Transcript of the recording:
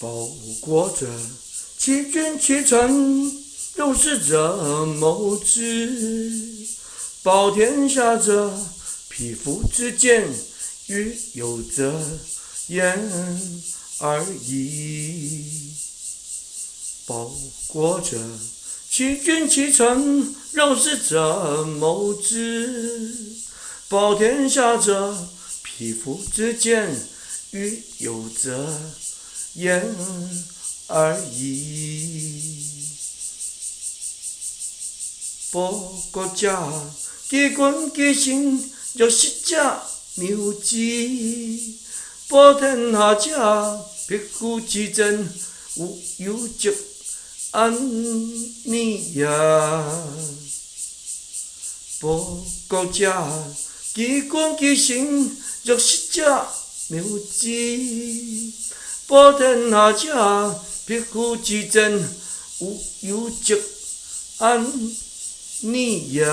包裹着七君七臣，都是这谋之。保天下者，匹夫之剑，欲有则言而已。包裹着七君七臣，都是这谋之。保天下者，匹夫之剑，欲有则言而已。报国家，基君基臣，若实者谬之。保天下者，匹夫之剑，无有则安尼也。报国家，基君基臣，若实者谬之。保天下者，匹夫之剑，无有则安尼也。